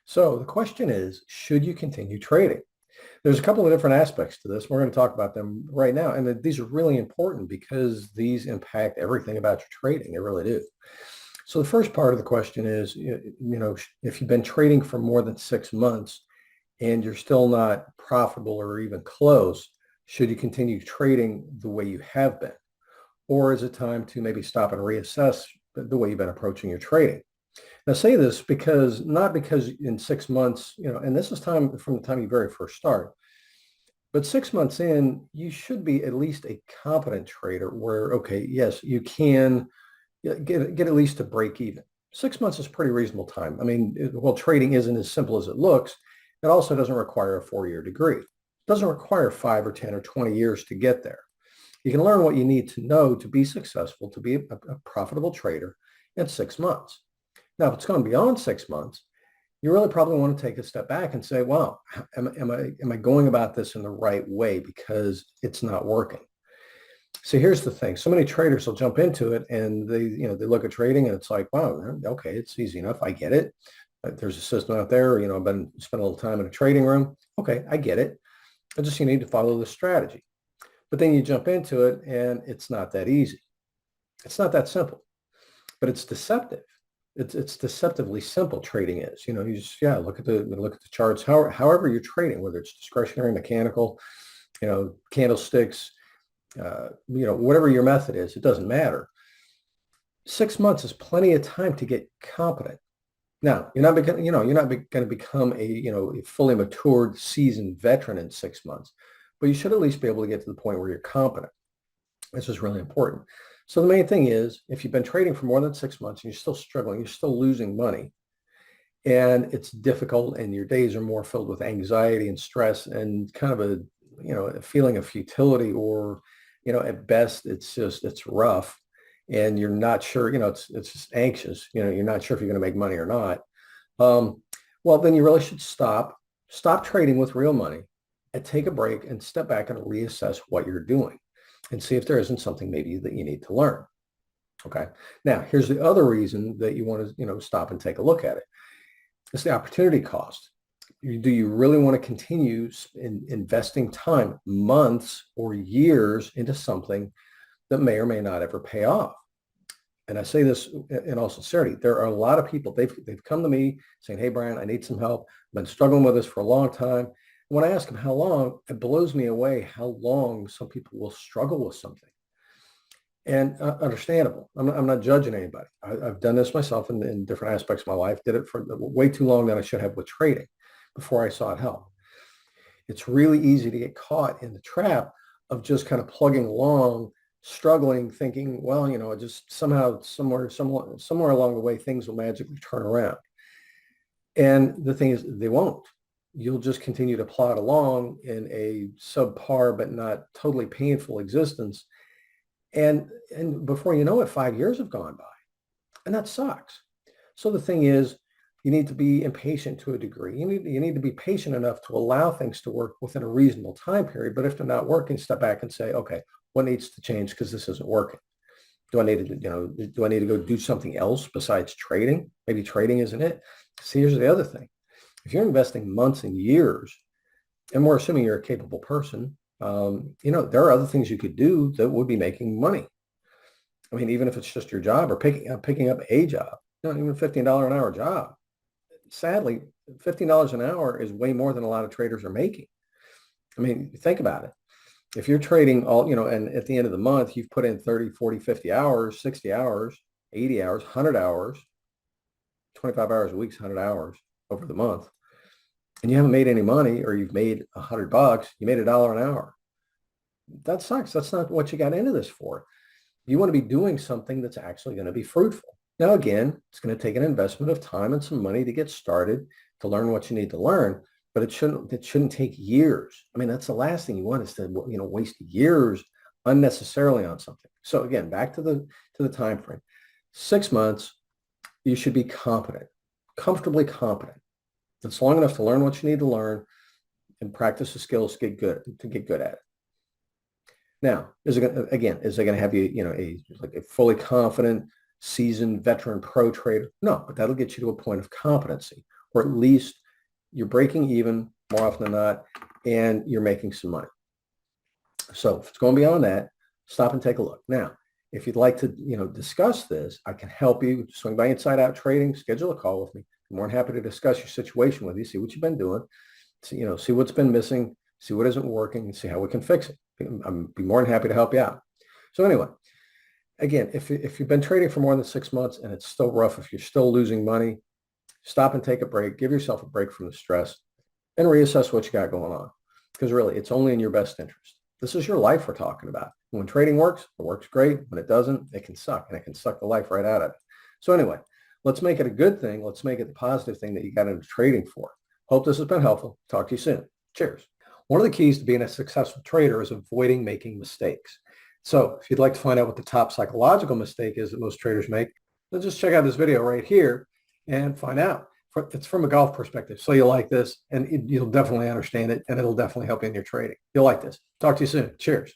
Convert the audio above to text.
So the question is, should you continue trading? There's a couple of different aspects to this. We're going to talk about them right now. And these are really important because these impact everything about your trading. They really do. So the first part of the question is, if you've been trading for more than 6 months and you're still not profitable or even close, should you continue trading the way you have been? Or is it time to maybe stop and reassess the way you've been approaching your trading? I say this because not because in 6 months, and this is time from the time you very first start, but 6 months in, you should be at least a competent trader where, okay, yes, you can get at least to break even. 6 months is pretty reasonable time. I mean, while trading isn't as simple as it looks, it also doesn't require a 4-year degree. It doesn't require 5 or 10 or 20 years to get there. You can learn what you need to know to be successful, to be a profitable trader in 6 months. Now, if it's gone beyond 6 months, you really probably want to take a step back and say, wow, am I going about this in the right way because it's not working? So here's the thing. So many traders will jump into it and they look at trading and it's like, wow, okay, it's easy enough. I get it. There's a system out there. I've been spending a little time in a trading room. Okay, I get it. You need to follow the strategy. But then you jump into it and it's not that easy. It's not that simple, but it's deceptive. It's deceptively simple trading is. You just look at the charts. However you're trading, whether it's discretionary, mechanical, candlesticks, whatever your method is, it doesn't matter. 6 months is plenty of time to get competent. Now, you're not going to become a fully matured, seasoned veteran in 6 months, but you should at least be able to get to the point where you're competent. This is really important. So the main thing is, if you've been trading for more than 6 months and you're still struggling, you're still losing money, and it's difficult, and your days are more filled with anxiety and stress and kind of a feeling of futility, or at best it's rough, and you're not sure, it's just anxious, you're not sure if you're going to make money or not. Well, then you really should stop trading with real money and take a break and step back and reassess what you're doing and see if there isn't something maybe that you need to learn. Okay. Now, here's the other reason that you want to, stop and take a look at it. It's the opportunity cost. Do you really want to continue investing time, months or years into something that may or may not ever pay off? And I say this in all sincerity. There are a lot of people, they've come to me saying, hey, Brian, I need some help. I've been struggling with this for a long time. When I ask them how long, it blows me away how long some people will struggle with something. And understandable. I'm not judging anybody. I've done this myself in different aspects of my life. Did it for way too long than I should have with trading before I sought help. It's really easy to get caught in the trap of just kind of plugging along, struggling, thinking, well, just somehow, somewhere along the way, things will magically turn around. And the thing is, they won't. You'll just continue to plod along in a subpar but not totally painful existence. And before you know it, 5 years have gone by. And that sucks. So the thing is, you need to be impatient to a degree. You need to be patient enough to allow things to work within a reasonable time period. But if they're not working, step back and say, okay, what needs to change because this isn't working? Do I need to go do something else besides trading? Maybe trading isn't it. See, here's the other thing. If you're investing months and years, and we're assuming you're a capable person, there are other things you could do that would be making money. I mean, even if it's just your job or picking up a job, even a $15 an hour job. Sadly, $15 an hour is way more than a lot of traders are making. I mean, think about it. If you're trading and at the end of the month, you've put in 30, 40, 50 hours, 60 hours, 80 hours, 100 hours, 25 hours a week, 100 hours over the month, and you haven't made any money, or you've made $100, you made $1 an hour. That sucks. That's not what you got into this for. You want to be doing something that's actually going to be fruitful. Now, again, it's going to take an investment of time and some money to get started, to learn what you need to learn, but it shouldn't take years. I mean, that's the last thing you want, is to, waste years unnecessarily on something. So again, back to the time frame. 6 months, you should be comfortably competent. It's long enough to learn what you need to learn and practice the skills to get good at it. Now, is it going to have you, a fully confident, seasoned veteran pro trader? No, but that'll get you to a point of competency or at least you're breaking even more often than not, and you're making some money. So if it's going beyond that, stop and take a look. Now, if you'd like to, discuss this, I can help you. Swing by Inside Out Trading, schedule a call with me. I'm more than happy to discuss your situation with you, see what you've been doing, see what's been missing, see what isn't working, and see how we can fix it. I'm be more than happy to help you out. So anyway, again, if you've been trading for more than 6 months and it's still rough, if you're still losing money, stop and take a break. Give yourself a break from the stress and reassess what you got going on. Because really, it's only in your best interest. This is your life we're talking about. When trading works, it works great. When it doesn't, it can suck, and it can suck the life right out of it. So anyway, let's make it a good thing. Let's make it the positive thing that you got into trading for. Hope this has been helpful. Talk to you soon. Cheers. One of the keys to being a successful trader is avoiding making mistakes. So if you'd like to find out what the top psychological mistake is that most traders make, then just check out this video right here and find out. It's from a golf perspective. So you'll like this, and you'll definitely understand it, and it'll definitely help you in your trading. You'll like this. Talk to you soon. Cheers.